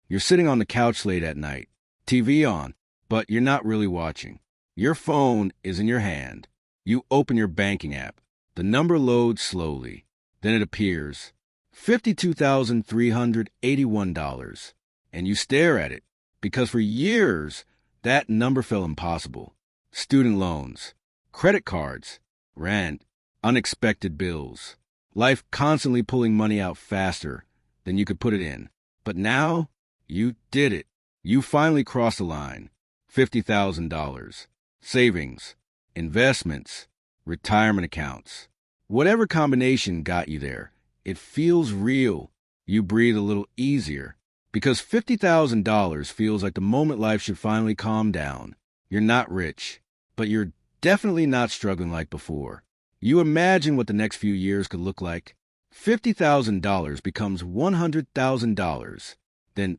You're sitting on the couch late at night, TV on, but you're not really watching. Your phone is in your hand. You open your banking app. The number loads slowly. Then it appears, $52,381. And you stare at it, because for years, that number felt impossible. Student loans, credit cards, rent, unexpected bills. Life constantly pulling money out faster than you could put it in. But now, you did it. You finally crossed the line. $50,000. Savings, investments, retirement accounts. Whatever combination got you there, it feels real. You breathe a little easier. Because $50,000 feels like the moment life should finally calm down. You're not rich, but you're definitely not struggling like before. You imagine what the next few years could look like. $50,000 becomes $100,000. Then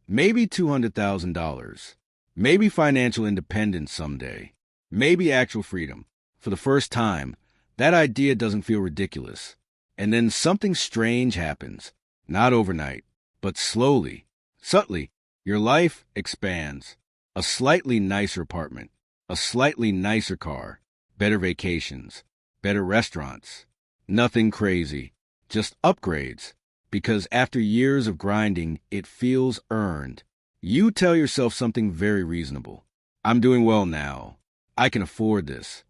maybe $200,000. Maybe financial independence someday. Maybe actual freedom. For the first time, that idea doesn't feel ridiculous. And then something strange happens. Not overnight, but slowly, subtly. Your life expands. A slightly nicer apartment. A slightly nicer car. Better vacations. Better restaurants. Nothing crazy. Just upgrades. Because after years of grinding, it feels earned. You tell yourself something very reasonable. I'm doing well now. I can afford this.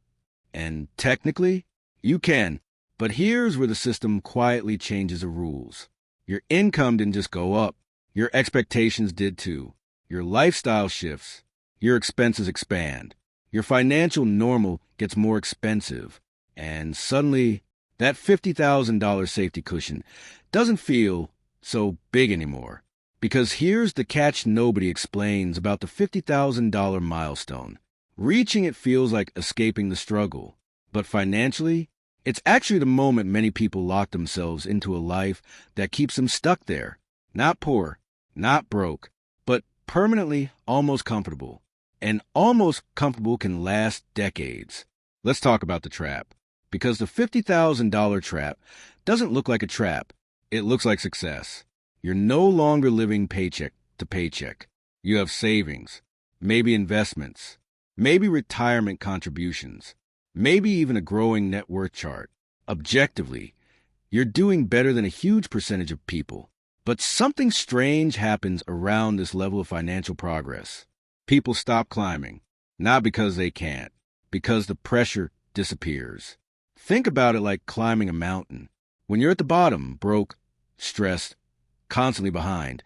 And technically, you can. But here's where the system quietly changes the rules. Your income didn't just go up. Your expectations did too. Your lifestyle shifts. Your expenses expand. Your financial normal gets more expensive. And suddenly, that $50,000 safety cushion doesn't feel so big anymore. Because here's the catch nobody explains about the $50,000 milestone. Reaching it feels like escaping the struggle. But financially, it's actually the moment many people lock themselves into a life that keeps them stuck there. Not poor, not broke, but permanently almost comfortable. And almost comfortable can last decades. Let's talk about the trap. Because the $50,000 trap doesn't look like a trap. It looks like success. You're no longer living paycheck to paycheck. You have savings, maybe investments, maybe retirement contributions, maybe even a growing net worth chart. Objectively, you're doing better than a huge percentage of people. But something strange happens around this level of financial progress. People stop climbing, not because they can't, because the pressure disappears. Think about it like climbing a mountain. When you're at the bottom, broke, stressed, constantly behind,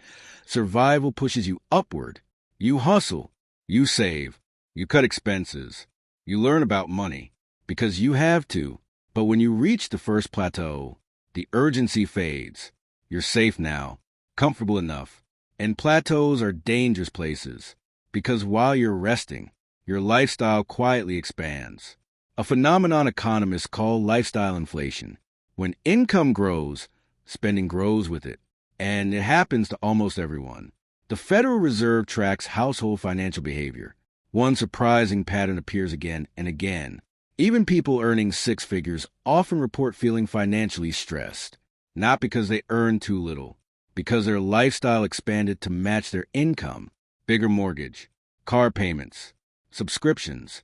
survival pushes you upward. You hustle, you save, you cut expenses, you learn about money, because you have to. But when you reach the first plateau, the urgency fades. You're safe now, comfortable enough. And plateaus are dangerous places, because while you're resting, your lifestyle quietly expands. A phenomenon economists call lifestyle inflation. When income grows, spending grows with it. And it happens to almost everyone. The Federal Reserve tracks household financial behavior. One surprising pattern appears again and again. Even people earning six figures often report feeling financially stressed. Not because they earn too little, because their lifestyle expanded to match their income. Bigger mortgage, car payments, subscriptions,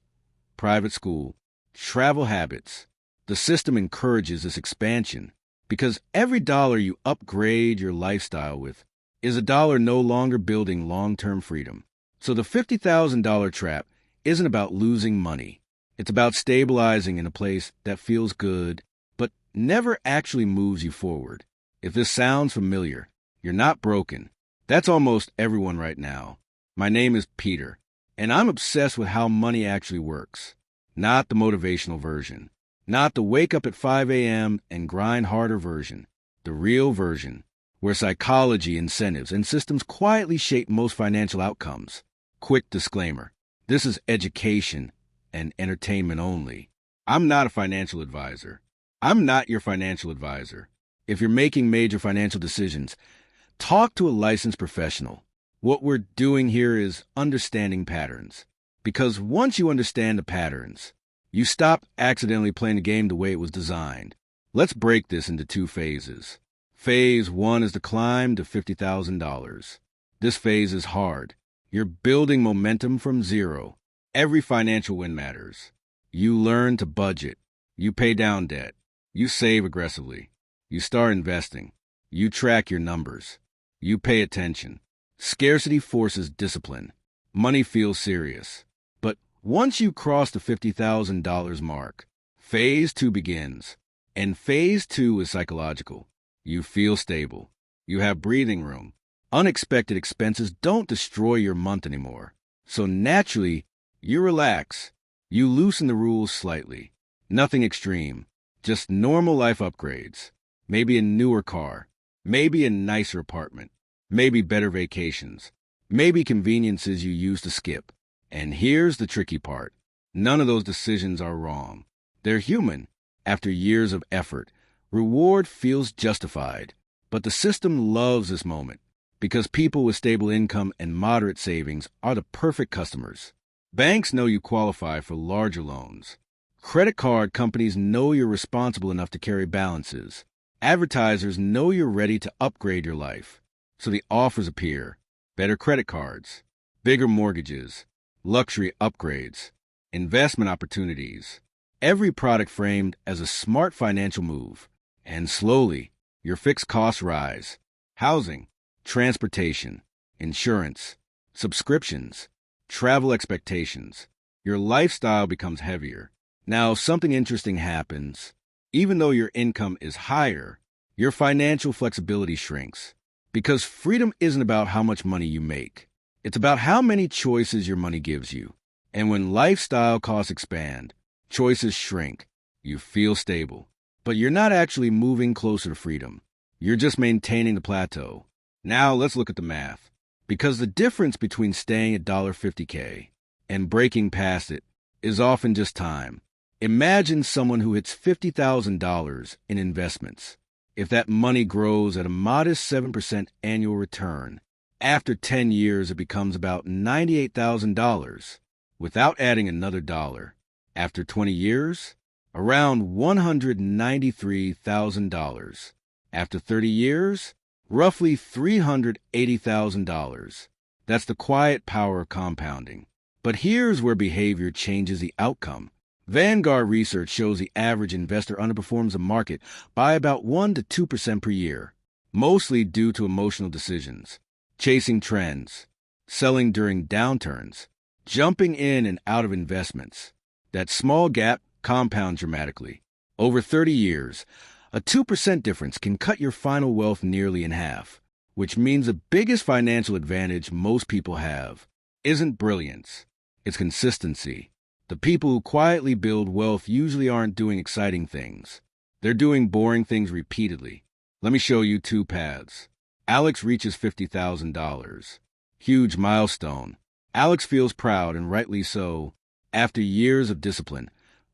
private school, travel habits. The system encourages this expansion because every dollar you upgrade your lifestyle with is a dollar no longer building long-term freedom. So the $50,000 trap isn't about losing money. It's about stabilizing in a place that feels good, but never actually moves you forward. If this sounds familiar, you're not broken. That's almost everyone right now. My name is Peter, and I'm obsessed with how money actually works. Not the motivational version. Not the wake up at 5 a.m. and grind harder version. The real version, where psychology, incentives, and systems quietly shape most financial outcomes. Quick disclaimer. This is education and entertainment only. I'm not a financial advisor. I'm not your financial advisor. If you're making major financial decisions, talk to a licensed professional. What we're doing here is understanding patterns. Because once you understand the patterns, you stop accidentally playing the game the way it was designed. Let's break this into two phases. Phase 1 is the climb to $50,000. This phase is hard. You're building momentum from zero. Every financial win matters. You learn to budget. You pay down debt. You save aggressively. You start investing. You track your numbers. You pay attention. Scarcity forces discipline. Money feels serious. But once you cross the $50,000 mark, phase 2 begins. And phase 2 is psychological. You feel stable. You have breathing room. Unexpected expenses don't destroy your month anymore. So naturally, you relax. You loosen the rules slightly. Nothing extreme. Just normal life upgrades. Maybe a newer car. Maybe a nicer apartment. Maybe better vacations. Maybe conveniences you used to skip. And here's the tricky part. None of those decisions are wrong. They're human. After years of effort, reward feels justified. But the system loves this moment because people with stable income and moderate savings are the perfect customers. Banks know you qualify for larger loans. Credit card companies know you're responsible enough to carry balances. Advertisers know you're ready to upgrade your life. So the offers appear. Better credit cards, bigger mortgages, luxury upgrades, investment opportunities. Every product framed as a smart financial move. And slowly, your fixed costs rise. Housing, transportation, insurance, subscriptions, travel expectations. Your lifestyle becomes heavier. Now, something interesting happens. Even though your income is higher, your financial flexibility shrinks. Because freedom isn't about how much money you make. It's about how many choices your money gives you. And when lifestyle costs expand, choices shrink. You feel stable. But you're not actually moving closer to freedom. You're just maintaining the plateau. Now let's look at the math. Because the difference between staying at $50K and breaking past it is often just time. Imagine someone who hits $50,000 in investments. If that money grows at a modest 7% annual return, after 10 years it becomes about $98,000 without adding another dollar. After 20 years, around $193,000. After 30 years, roughly $380,000. That's the quiet power of compounding. But here's where behavior changes the outcome. Vanguard research shows the average investor underperforms the market by about 1 to 2% per year, mostly due to emotional decisions, chasing trends, selling during downturns, jumping in and out of investments. That small gap compounds dramatically. Over 30 years, a 2% difference can cut your final wealth nearly in half, which means the biggest financial advantage most people have isn't brilliance, it's consistency. The people who quietly build wealth usually aren't doing exciting things. They're doing boring things repeatedly. Let me show you 2 paths. Alex reaches $50,000. Huge milestone. Alex feels proud, and rightly so. After years of discipline,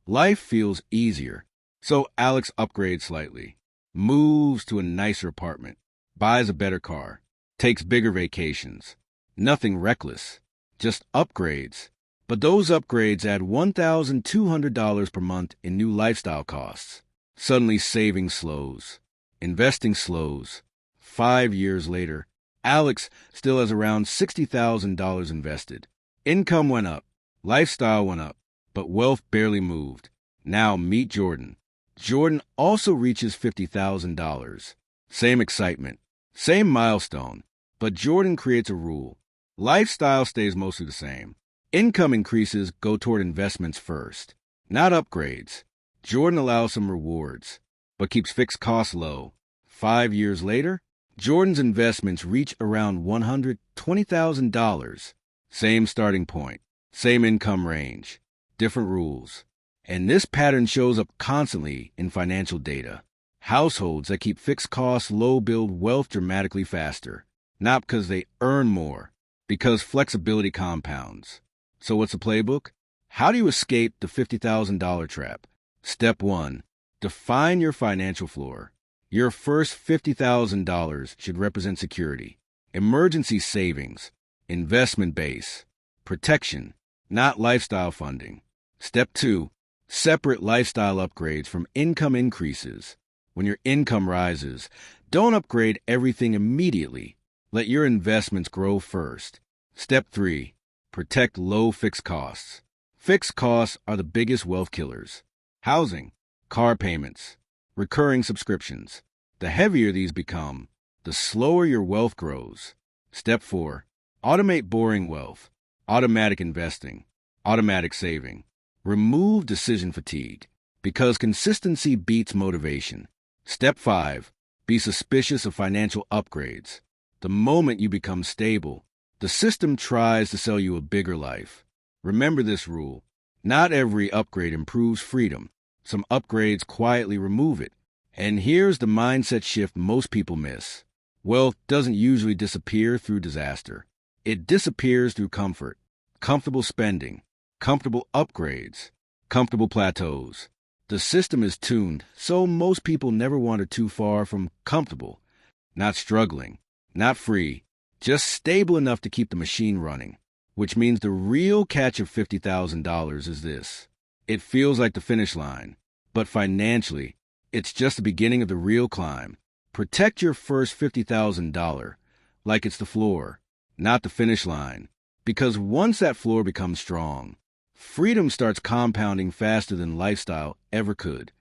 life feels easier. So Alex upgrades slightly, moves to a nicer apartment, buys a better car, takes bigger vacations. Nothing reckless, just upgrades. But those upgrades add $1,200 per month in new lifestyle costs. Suddenly saving slows. Investing slows. 5 years later, Alex still has around $60,000 invested. Income went up. Lifestyle went up. But wealth barely moved. Now meet Jordan. Jordan also reaches $50,000. Same excitement. Same milestone. But Jordan creates a rule. Lifestyle stays mostly the same. Income increases go toward investments first, not upgrades. Jordan allows some rewards, but keeps fixed costs low. 5 years later, Jordan's investments reach around $120,000. Same starting point, same income range, different rules. And this pattern shows up constantly in financial data. Households that keep fixed costs low build wealth dramatically faster, not because they earn more, because flexibility compounds. So what's the playbook? How do you escape the $50,000 trap? Step 1. Define your financial floor. Your first $50,000 should represent security, emergency savings, investment base, protection, not lifestyle funding. Step 2. Separate lifestyle upgrades from income increases. When your income rises, don't upgrade everything immediately. Let your investments grow first. Step 3. Protect low fixed costs. Fixed costs are the biggest wealth killers. Housing, car payments, recurring subscriptions. The heavier these become, the slower your wealth grows. Step 4. Automate boring wealth. Automatic investing. Automatic saving. Remove decision fatigue, because consistency beats motivation. Step 5. Be suspicious of financial upgrades. The moment you become stable, the system tries to sell you a bigger life. Remember this rule. Not every upgrade improves freedom. Some upgrades quietly remove it. And here's the mindset shift most people miss. Wealth doesn't usually disappear through disaster. It disappears through comfort. Comfortable spending, comfortable upgrades, comfortable plateaus. The system is tuned, so most people never wander too far from comfortable. Not struggling, not free, just stable enough to keep the machine running. Which means the real catch of $50,000 is this. It feels like the finish line, but financially, it's just the beginning of the real climb. Protect your first $50,000 like it's the floor, not the finish line. Because once that floor becomes strong, freedom starts compounding faster than lifestyle ever could.